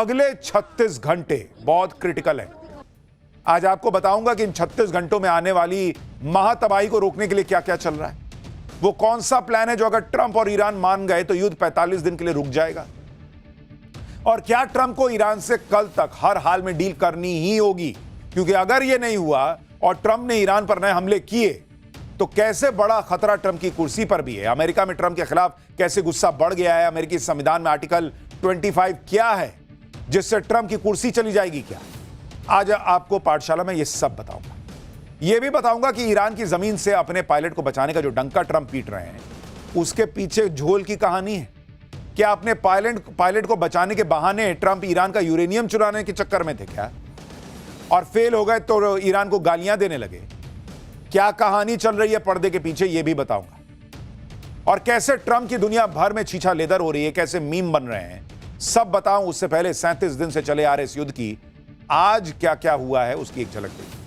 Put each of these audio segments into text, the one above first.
अगले 36 घंटे बहुत क्रिटिकल है। आज आपको बताऊंगा कि इन 36 घंटों में आने वाली महातबाही को रोकने के लिए क्या क्या चल रहा है। वो कौन सा प्लान है जो अगर ट्रंप और ईरान मान गए तो युद्ध 45 दिन के लिए रुक जाएगा। और क्या ट्रंप को ईरान से कल तक हर हाल में डील करनी ही होगी, क्योंकि अगर यह नहीं हुआ और ट्रंप ने ईरान पर नए हमले किए तो कैसे बड़ा खतरा ट्रंप की कुर्सी पर भी है। अमेरिका में ट्रंप के खिलाफ कैसे गुस्सा बढ़ गया है। अमेरिकी संविधान में आर्टिकल 25 क्या है जिससे ट्रंप की कुर्सी चली जाएगी क्या। आज आपको पाठशाला में यह सब बताऊंगा। यह भी बताऊंगा कि ईरान की जमीन से अपने पायलट को बचाने का जो डंका ट्रंप पीट रहे हैं उसके पीछे झोल की कहानी है। क्या अपने पायलट को बचाने के बहाने ट्रंप ईरान का यूरेनियम चुराने के चक्कर में थे क्या, और फेल हो गए तो ईरान को गालियां देने लगे। क्या कहानी चल रही है पर्दे के पीछे, यह भी बताऊंगा। और कैसे ट्रंप की दुनिया भर में छीछा लेदर हो रही है, कैसे मीम बन रहे हैं, सब बताऊं। उससे पहले 37 दिन से चले आ रहे इस युद्ध की आज क्या क्या हुआ है उसकी एक झलक देखिए।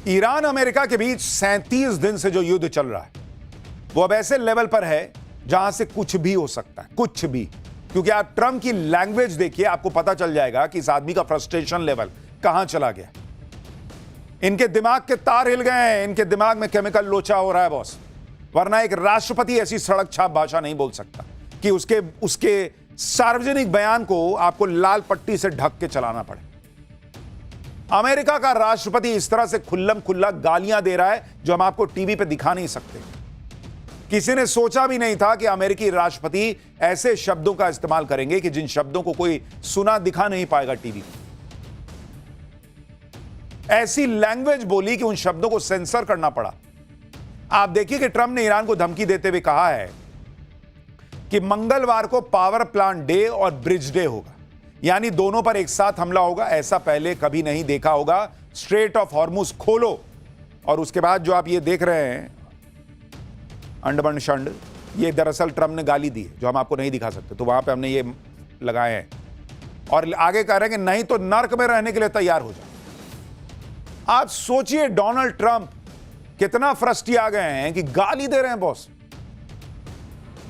ईरान अमेरिका के बीच 37 दिन से जो युद्ध चल रहा है वो अब ऐसे लेवल पर है जहां से कुछ भी हो सकता है, कुछ भी। क्योंकि आप ट्रंप की लैंग्वेज देखिए, आपको पता चल जाएगा कि इस आदमी का फ्रस्ट्रेशन लेवल कहां चला गया। इनके दिमाग के तार हिल गए हैं, इनके दिमाग में केमिकल लोचा हो रहा है बॉस। वरना एक राष्ट्रपति ऐसी सड़क छाप भाषा नहीं बोल सकता कि उसके सार्वजनिक बयान को आपको लाल पट्टी से ढक के चलाना पड़े। अमेरिका का राष्ट्रपति इस तरह से खुल्लम खुल्ला गालियां दे रहा है जो हम आपको टीवी पे दिखा नहीं सकते। किसी ने सोचा भी नहीं था कि अमेरिकी राष्ट्रपति ऐसे शब्दों का इस्तेमाल करेंगे कि जिन शब्दों को कोई सुना दिखा नहीं पाएगा टीवी पे। ऐसी लैंग्वेज बोली कि उन शब्दों को सेंसर करना पड़ा। आप देखिए कि ट्रंप ने ईरान को धमकी देते हुए कहा है कि मंगलवार को पावर प्लांट डे और ब्रिज डे होगा, यानी दोनों पर एक साथ हमला होगा। ऐसा पहले कभी नहीं देखा होगा। स्ट्रेट ऑफ हॉर्मुज खोलो। और उसके बाद जो आप ये देख रहे हैं अंडमान शंड, ये दरअसल ट्रंप ने गाली दी जो हम आपको नहीं दिखा सकते, तो वहां पे हमने ये लगाए हैं। और आगे कह रहे हैं कि नहीं तो नर्क में रहने के लिए तैयार हो जाओ। आप सोचिए डोनाल्ड ट्रंप कितना फ्रस्ट्री आ गए हैं कि गाली दे रहे हैं बॉस।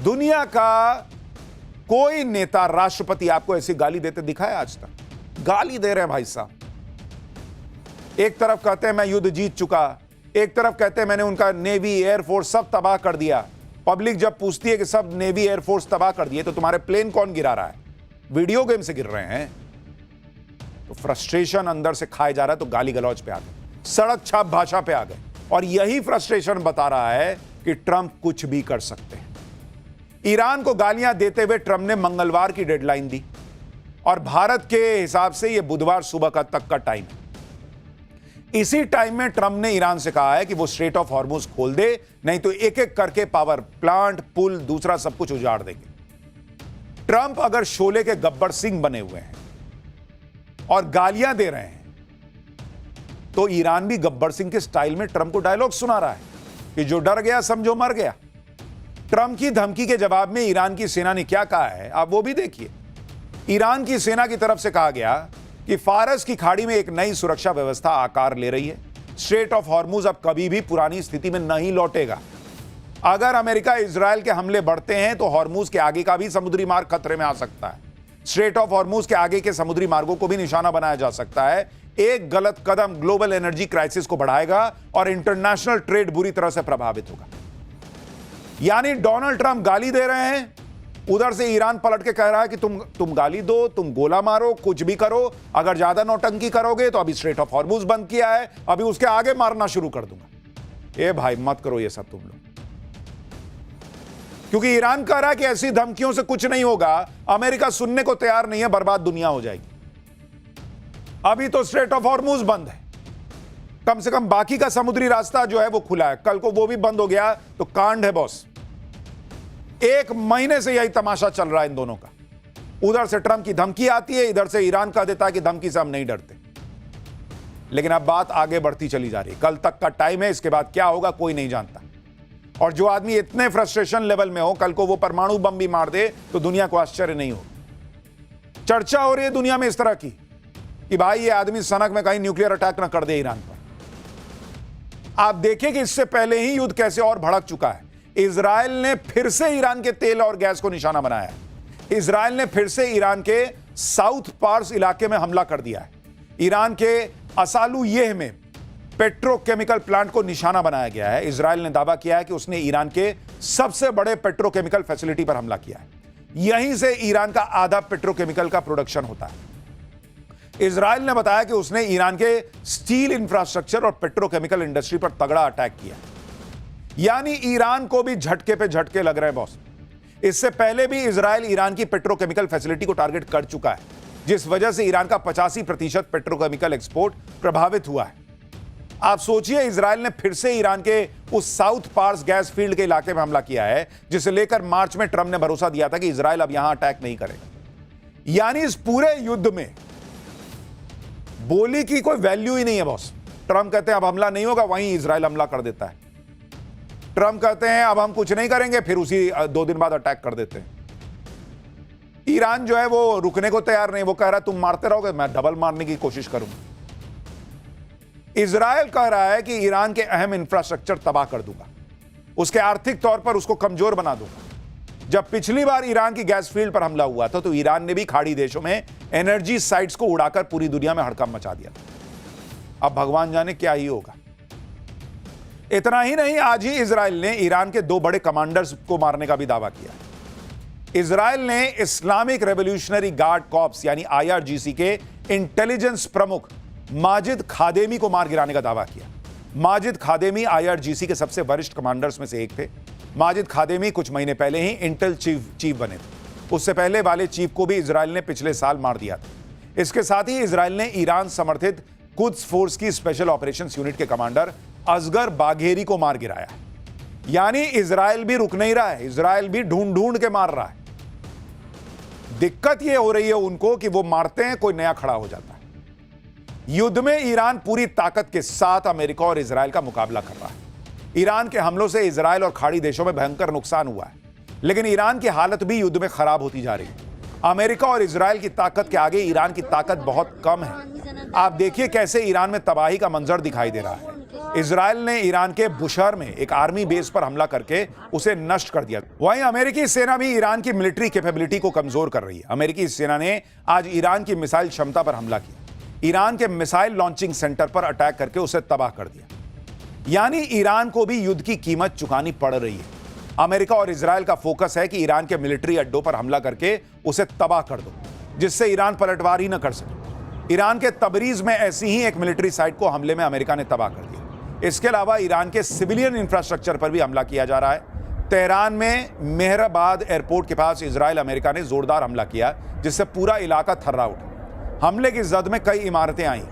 दुनिया का कोई नेता राष्ट्रपति आपको ऐसी गाली देते दिखा है आज तक? गाली दे रहे हैं भाई साहब। एक तरफ कहते हैं मैं युद्ध जीत चुका, एक तरफ कहते हैं मैंने उनका नेवी एयरफोर्स सब तबाह कर दिया। पब्लिक जब पूछती है कि सब नेवी एयरफोर्स तबाह कर दिए तो तुम्हारे प्लेन कौन गिरा रहा है? वीडियो गेम से गिर रहे हैं। तो फ्रस्ट्रेशन अंदर से खाए जा रहा है, तो गाली गलौज पे आ गए, सड़क छाप भाषा पे आ गए। और यही फ्रस्ट्रेशन बता रहा है कि ट्रंप कुछ भी कर सकते हैं। ईरान को गालियां देते हुए ट्रंप ने मंगलवार की डेडलाइन दी और भारत के हिसाब से यह बुधवार सुबह तक का टाइम है। इसी टाइम में ट्रंप ने ईरान से कहा है कि वो स्ट्रेट ऑफ हॉर्मुज खोल दे, नहीं तो एक एक करके पावर प्लांट, पुल, दूसरा सब कुछ उजाड़ देंगे। ट्रंप अगर शोले के गब्बर सिंह बने हुए हैं और गालियां दे रहे हैं तो ईरान भी गब्बर सिंह के स्टाइल में ट्रंप को डायलॉग सुना रहा है कि जो डर गया समझो मर गया। ट्रंप की धमकी के जवाब में ईरान की सेना ने क्या कहा है आप वो भी देखिए। ईरान की सेना की तरफ से कहा गया कि फारस की खाड़ी में एक नई सुरक्षा व्यवस्था आकार ले रही है। स्ट्रेट ऑफ हॉर्मुज अब कभी भी पुरानी स्थिति में नहीं लौटेगा। अगर अमेरिका इजराइल के हमले बढ़ते हैं तो हॉर्मुज के आगे का भी समुद्री मार्ग खतरे में आ सकता है। स्ट्रेट ऑफ हॉर्मुज के आगे के समुद्री मार्गों को भी निशाना बनाया जा सकता है। एक गलत कदम ग्लोबल एनर्जी क्राइसिस को बढ़ाएगा और इंटरनेशनल ट्रेड बुरी तरह से प्रभावित होगा। यानी डोनाल्ड ट्रंप गाली दे रहे हैं, उधर से ईरान पलट के कह रहा है कि तुम गाली दो, तुम गोला मारो, कुछ भी करो, अगर ज्यादा नौटंकी करोगे तो अभी स्ट्रेट ऑफ हॉर्मुज बंद किया है, अभी उसके आगे मारना शुरू कर दूंगा। ए भाई मत करो ये सब तुम लोग, क्योंकि ईरान कह रहा है कि ऐसी धमकियों से कुछ नहीं होगा। अमेरिका सुनने को तैयार नहीं है, बर्बाद दुनिया हो जाएगी। अभी तो स्ट्रेट ऑफ हॉर्मुज बंद है। कम से कम बाकी का समुद्री रास्ता जो है वो खुला है, कल को वो भी बंद हो गया तो कांड है बॉस। 1 महीने से यही तमाशा चल रहा है इन दोनों का। उधर से ट्रंप की धमकी आती है, इधर से ईरान कह देता है कि धमकी से हम नहीं डरते। लेकिन अब बात आगे बढ़ती चली जा रही है। कल तक का टाइम है, इसके बाद क्या होगा कोई नहीं जानता। और जो आदमी इतने फ्रस्ट्रेशन लेवल में हो, कल को वो परमाणु बम भी मार दे तो दुनिया को आश्चर्य नहीं हो। चर्चा हो रही है दुनिया में इस तरह की कि भाई ये आदमी सनक में कहीं न्यूक्लियर अटैक ना कर दे ईरान पर। आप देखिए कि इससे पहले ही युद्ध कैसे और भड़क चुका है। इजराइल ने फिर से ईरान के तेल और गैस को निशाना बनाया है। इजराइल ने फिर से ईरान के साउथ पार्स इलाके में हमला कर दिया है। ईरान के असालुयेह में पेट्रोकेमिकल प्लांट को निशाना बनाया गया है। इजराइल ने दावा किया है कि उसने ईरान के सबसे बड़े पेट्रोकेमिकल फैसिलिटी पर हमला किया है। यहीं से ईरान का आधा पेट्रोकेमिकल का प्रोडक्शन होता है। इजराइल ने बताया कि उसने ईरान के स्टील इंफ्रास्ट्रक्चर और पेट्रोकेमिकल इंडस्ट्री पर तगड़ा अटैक किया। यानी ईरान को भी झटके पे झटके लग रहे हैं बॉस। इससे पहले भी इजराइल ईरान की पेट्रोकेमिकल फैसिलिटी को टारगेट कर चुका है, जिस वजह से ईरान का 85% पेट्रोकेमिकल एक्सपोर्ट प्रभावित हुआ है। आप सोचिए, इजराइल ने फिर से ईरान के उस साउथ पार्स गैस फील्ड के इलाके में हमला किया है, जिसे लेकर मार्च में ट्रंप ने भरोसा दिया था कि इजराइल अब यहां अटैक नहीं करेगा। यानी इस पूरे युद्ध में बोली की कोई वैल्यू ही नहीं है बॉस। ट्रंप कहते हैं अब हमला नहीं होगा, वहीं इजराइल हमला कर देता है। ट्रंप कहते हैं अब हम कुछ नहीं करेंगे, फिर उसी 2 दिन बाद अटैक कर देते हैं। ईरान जो है वो रुकने को तैयार नहीं, वो कह रहा है तुम मारते रहोगे, मैं डबल मारने की कोशिश करूंगा। इजराइल कह रहा है कि ईरान के अहम इंफ्रास्ट्रक्चर तबाह कर दूंगा, उसके आर्थिक तौर पर उसको कमजोर बना दूंगा। जब पिछली बार ईरान की गैस फील्ड पर हमला हुआ था तो ईरान ने भी खाड़ी देशों में एनर्जी साइट्स को उड़ाकर पूरी दुनिया में हड़कंप मचा दिया था। अब भगवान जाने क्या ही होगा। इतना ही नहीं, आज ही इजराइल ने ईरान के 2 बड़े कमांडर्स को मारने का भी दावा किया। इजराइल ने इस्लामिक रेवोल्यूशनरी गार्ड कॉर्प्स यानी IRGC के इंटेलिजेंस प्रमुख माजिद खादेमी को मार गिराने का दावा किया। माजिद खादेमी IRGC के सबसे वरिष्ठ कमांडर्स में से एक थे। माजिद खादेमी कुछ महीने पहले ही इंटेल चीफ बने थे। उससे पहले वाले चीफ को भी इजराइल ने पिछले साल मार दिया था। इसके साथ ही इजराइल ने ईरान समर्थित कुद्स फोर्स की स्पेशल ऑपरेशंस यूनिट के कमांडर असगर बाघेरी को मार गिराया। यानी इजराइल भी रुक नहीं रहा है, इजराइल भी ढूंढ ढूंढ के मार रहा है। दिक्कत यह हो रही है उनको कि वो मारते हैं, कोई नया खड़ा हो जाता है। युद्ध में ईरान पूरी ताकत के साथ अमेरिका और इजराइल का मुकाबला कर रहा है। ईरान के हमलों से इजराइल और खाड़ी देशों में भयंकर नुकसान हुआ है, लेकिन ईरान की हालत भी युद्ध में खराब होती जा रही है। अमेरिका और इजराइल की ताकत के आगे ईरान की ताकत बहुत कम है। आप देखिए कैसे ईरान में तबाही का मंजर दिखाई दे रहा है। इजराइल ने ईरान के बुशहर में एक आर्मी बेस पर हमला करके उसे नष्ट कर दिया। वहीं अमेरिकी सेना भी ईरान की मिलिट्री कैपेबिलिटी को कमजोर कर रही है। अमेरिकी सेना ने आज ईरान की मिसाइल क्षमता पर हमला किया। ईरान के मिसाइल लॉन्चिंग सेंटर पर अटैक करके उसे तबाह कर दिया। यानी ईरान को भी युद्ध की कीमत चुकानी पड़ रही है। अमेरिका और इजराइल का फोकस है कि ईरान के मिलिट्री अड्डों पर हमला करके उसे तबाह कर दो, जिससे ईरान पलटवार ही न कर सके। ईरान के तबरीज में ऐसी ही एक मिलिट्री साइट को हमले में अमेरिका ने तबाह कर दिया। इसके अलावा ईरान के सिविलियन इंफ्रास्ट्रक्चर पर भी हमला किया जा रहा है। तेहरान में मेहराबाद एयरपोर्ट के पास इजराइल अमेरिका ने जोरदार हमला किया, जिससे पूरा इलाका थर्रा उठा। हमले की जद में कई इमारतें आई।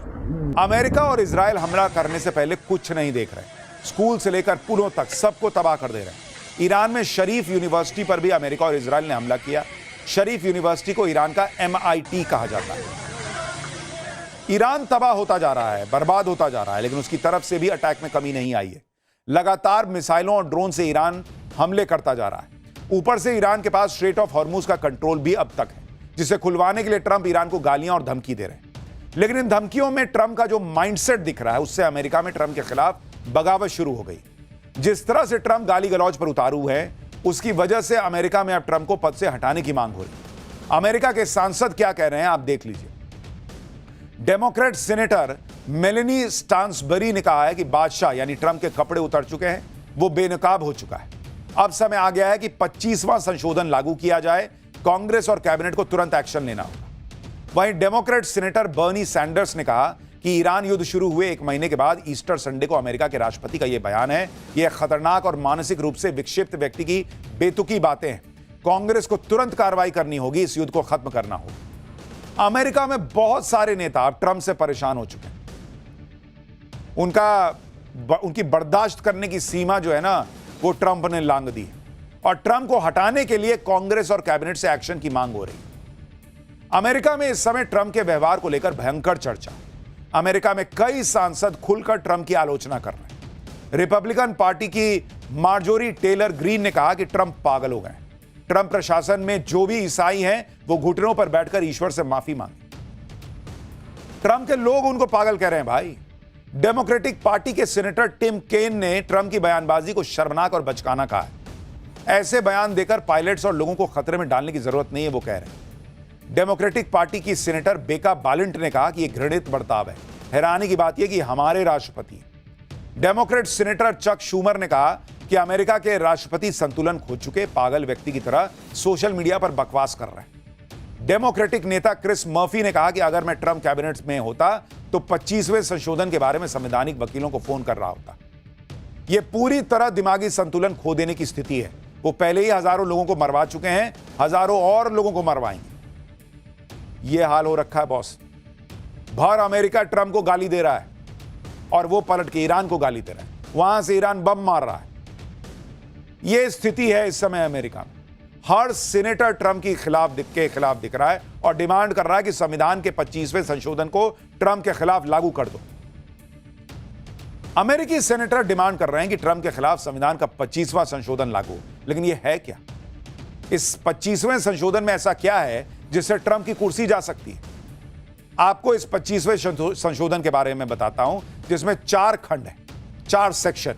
अमेरिका और इजराइल हमला करने से पहले कुछ नहीं देख रहे। स्कूल से लेकर पुलों तक सबको तबाह कर दे रहे हैं। ईरान में शरीफ यूनिवर्सिटी पर भी अमेरिका और इजराइल ने हमला किया। शरीफ यूनिवर्सिटी को ईरान का MIT कहा जाता है। ईरान तबाह होता जा रहा है, बर्बाद होता जा रहा है, लेकिन उसकी तरफ से भी अटैक में कमी नहीं आई है। लगातार मिसाइलों और ड्रोन से ईरान हमले करता जा रहा है। ऊपर से ईरान के पास स्ट्रेट ऑफ हॉर्मुज का कंट्रोल भी अब तक है, जिसे खुलवाने के लिए ट्रंप ईरान को गालियां और धमकी दे रहे हैं। लेकिन इन धमकियों में ट्रंप का जो माइंडसेट दिख रहा है, उससे अमेरिका में ट्रंप के खिलाफ बगावत शुरू हो गई। जिस तरह से ट्रंप गाली गलौज पर उतारू है, उसकी वजह से अमेरिका में अब ट्रंप को पद से हटाने की मांग हो रही। अमेरिका के सांसद क्या कह रहे हैं आप देख लीजिए। डेमोक्रेट सेनेटर मेलेनी स्टांसबरी ने कहा है कि बादशाह यानी ट्रंप के कपड़े उतर चुके हैं, वो बेनकाब हो चुका है। अब समय आ गया है कि 25वां संशोधन लागू किया जाए। कांग्रेस और कैबिनेट को तुरंत एक्शन लेना होगा। वहीं डेमोक्रेट सेनेटर बर्नी सैंडर्स ने कहा कि ईरान युद्ध शुरू हुए 1 महीने के बाद ईस्टर संडे को अमेरिका के राष्ट्रपति का यह बयान है, यह खतरनाक और मानसिक रूप से विक्षिप्त व्यक्ति की बेतुकी बातें हैं। कांग्रेस को तुरंत कार्रवाई करनी होगी, इस युद्ध को खत्म करना होगा। अमेरिका में बहुत सारे नेता अब ट्रंप से परेशान हो चुके हैं। उनकी बर्दाश्त करने की सीमा जो है ना, वो ट्रंप ने लांघ दी और ट्रंप को हटाने के लिए कांग्रेस और कैबिनेट से एक्शन की मांग हो रही है। अमेरिका में इस समय ट्रंप के व्यवहार को लेकर भयंकर चर्चा। अमेरिका में कई सांसद खुलकर ट्रंप की आलोचना कर रहे हैं। रिपब्लिकन पार्टी की मार्जोरी टेलर ग्रीन ने कहा कि ट्रंप पागल हो गए। ट्रंप प्रशासन में जो भी ईसाई हैं वो घुटनों पर बैठकर ईश्वर से माफी मांगे। ट्रंप के लोग उनको पागल कह रहे हैं भाई। डेमोक्रेटिक पार्टी के सीनेटर टिम केन ने ट्रंप की बयानबाजी को शर्मनाक और बचकाना कहा है। ऐसे बयान देकर पायलट्स और लोगों को खतरे में डालने की जरूरत नहीं है, वो कह रहे हैं। डेमोक्रेटिक पार्टी की सीनेटर बेका बालिंट ने कहा कि यह घृणित बर्ताव है। हैरानी की बात यह कि हमारे राष्ट्रपति। डेमोक्रेट सीनेटर चक शूमर ने कहा कि अमेरिका के राष्ट्रपति संतुलन खो चुके पागल व्यक्ति की तरह सोशल मीडिया पर बकवास कर रहे हैं। डेमोक्रेटिक नेता क्रिस मर्फी ने कहा कि अगर मैं ट्रंप कैबिनेट में होता तो 25वें संशोधन के बारे में संवैधानिक वकीलों को फोन कर रहा होता। यह पूरी तरह दिमागी संतुलन खो देने की स्थिति है। वो पहले ही हजारों लोगों को मरवा चुके हैं, हजारों और लोगों को मरवाएंगे। यह हाल हो रखा है बॉस। भर अमेरिका ट्रंप को गाली दे रहा है और वो पलट के ईरान को गाली दे रहा है। वहां से ईरान बम मार रहा है। यह स्थिति है इस समय अमेरिका में। हर सीनेटर ट्रंप के खिलाफ दिख रहा है और डिमांड कर रहा है कि संविधान के 25वें संशोधन को ट्रंप के खिलाफ लागू कर दो। अमेरिकी सीनेटर डिमांड कर रहे हैं कि ट्रंप के खिलाफ संविधान का 25वां संशोधन लागू। लेकिन यह है क्या? इस 25वें संशोधन में ऐसा क्या है जिससे ट्रंप की कुर्सी जा सकती है? आपको इस 25वें संशोधन के बारे में बताता हूं, जिसमें 4 खंड है, 4 सेक्शन।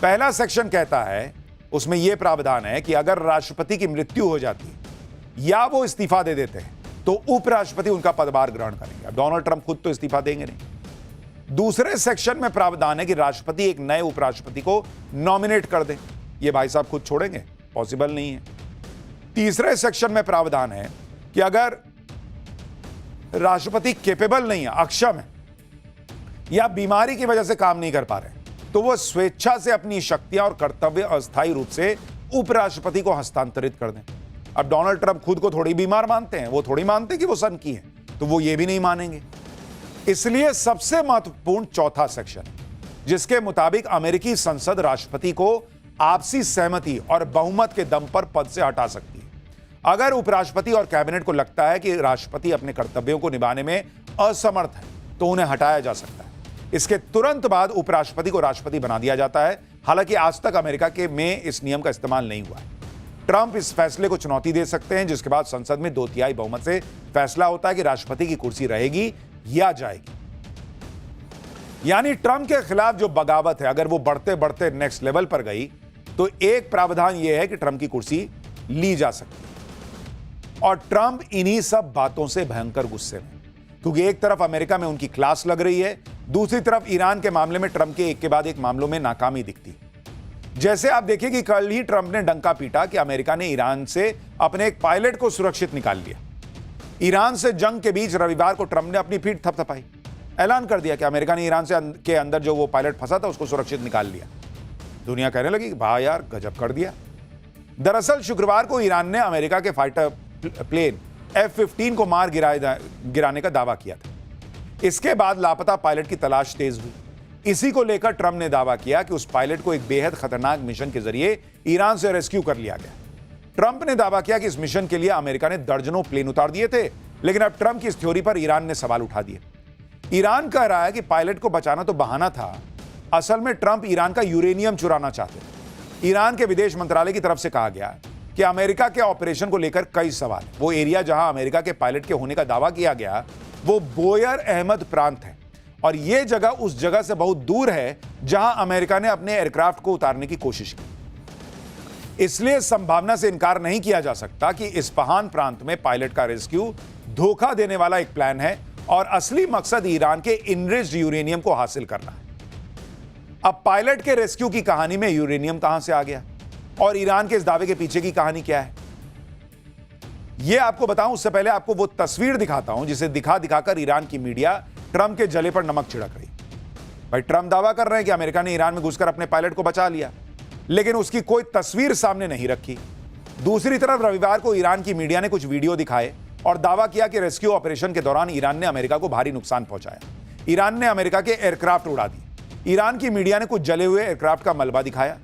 पहला सेक्शन कहता है, उसमें यह प्रावधान है कि अगर राष्ट्रपति की मृत्यु हो जाती है या वो इस्तीफा दे देते हैं तो उपराष्ट्रपति उनका पदभार ग्रहण करेंगे। अब डोनाल्ड ट्रंप खुद तो इस्तीफा देंगे नहीं। दूसरे सेक्शन में प्रावधान है कि राष्ट्रपति एक नए उपराष्ट्रपति को नॉमिनेट कर दें। ये भाई साहब खुद छोड़ेंगे? पॉसिबल नहीं है। तीसरे सेक्शन में प्रावधान है कि अगर राष्ट्रपति कैपेबल नहीं है, अक्षम है या बीमारी की वजह से काम नहीं कर पा रहे, तो वो स्वेच्छा से अपनी शक्तियां और कर्तव्य अस्थायी रूप से उपराष्ट्रपति को हस्तांतरित कर दें। अब डोनाल्ड ट्रंप खुद को थोड़ी बीमार मानते हैं, वो थोड़ी मानते कि वो सन की है, तो वो ये भी नहीं मानेंगे। इसलिए सबसे महत्वपूर्ण चौथा सेक्शन, जिसके मुताबिक अमेरिकी संसद राष्ट्रपति को आपसी सहमति और बहुमत के दम पर पद से हटा सकती है। अगर उपराष्ट्रपति और कैबिनेट को लगता है कि राष्ट्रपति अपने कर्तव्यों को निभाने में असमर्थ है तो उन्हें हटाया जा सकता है। इसके तुरंत बाद उपराष्ट्रपति को राष्ट्रपति बना दिया जाता है। हालांकि आज तक अमेरिका के में इस नियम का इस्तेमाल नहीं हुआ है। ट्रंप इस फैसले को चुनौती दे सकते हैं, जिसके बाद संसद में 2/3 बहुमत से फैसला होता है कि राष्ट्रपति की कुर्सी रहेगी या जाएगी। यानी ट्रंप के खिलाफ जो बगावत है, अगर वो बढ़ते बढ़ते नेक्स्ट लेवल पर गई तो एक प्रावधान यह है कि ट्रंप की कुर्सी ली जा सकती है। और ट्रंप इन्हीं सब बातों से भयंकर गुस्से में, क्योंकि एक तरफ अमेरिका में उनकी क्लास लग रही है, दूसरी तरफ ईरान के मामले में ट्रंप के एक के बाद एक मामलों में नाकामी दिखती है। जैसे आप देखिए कि कल ही ट्रंप ने डंका पीटा कि अमेरिका ने ईरान से अपने एक पायलट को सुरक्षित निकाल लिया। ईरान से जंग के बीच रविवार को ट्रंप ने अपनी पीठ थपथपाई, ऐलान कर दिया कि अमेरिका ने ईरान से के अंदर जो वो पायलट फंसा था उसको सुरक्षित निकाल लिया। दुनिया कहने लगी भाई यार गजब कर दिया। दरअसल शुक्रवार को ईरान ने अमेरिका के फाइटर प्लेन F-15 को मार गिराने का दावा किया था। इसके बाद लापता पायलट की तलाश तेज हुई। इसी को लेकर ट्रंप ने दावा किया कि उस पायलट को एक बेहद खतरनाक मिशन के जरिए ईरान से रेस्क्यू कर लिया गया। ट्रंप ने दावा किया कि इस मिशन के लिए अमेरिका ने दर्जनों प्लेन उतार दिए थे, लेकिन अब ट्रंप की इस थ्योरी पर ईरान ने सवाल उठा दिए। ईरान कह रहा है कि पायलट को बचाना तो बहाना था, असल में ट्रंप ईरान का यूरेनियम चुराना चाहते थे। ईरान के विदेश मंत्रालय की तरफ से कहा गया कि अमेरिका के ऑपरेशन को लेकर कई सवाल। वो एरिया जहां अमेरिका के पायलट के होने का दावा किया गया वो बोयर अहमद प्रांत है और यह जगह उस जगह से बहुत दूर है जहां अमेरिका ने अपने एयरक्राफ्ट को उतारने की कोशिश की। इसलिए संभावना से इनकार नहीं किया जा सकता कि इस्फहान प्रांत में पायलट का रेस्क्यू धोखा देने वाला एक प्लान है और असली मकसद ईरान के इनरिच्ड यूरेनियम को हासिल करना है। अब पायलट के रेस्क्यू की कहानी में यूरेनियम कहां से आ गया और ईरान के इस दावे के पीछे की कहानी क्या है, यह आपको बताऊं उससे पहले आपको वो तस्वीर दिखाता हूं जिसे दिखाकर ईरान की मीडिया ट्रंप के जले पर नमक छिड़क रही। भाई ट्रंप दावा कर रहे हैं कि अमेरिका ने ईरान में घुसकर अपने पायलट को बचा लिया, लेकिन उसकी कोई तस्वीर सामने नहीं रखी। दूसरी तरफ रविवार को ईरान की मीडिया ने कुछ वीडियो दिखाए और दावा किया कि रेस्क्यू ऑपरेशन के दौरान ईरान ने अमेरिका को भारी नुकसान पहुंचाया। ईरान ने अमेरिका के एयरक्राफ्ट उड़ा दिए। ईरान की मीडिया ने कुछ जले हुए एयरक्राफ्ट का मलबा दिखाया।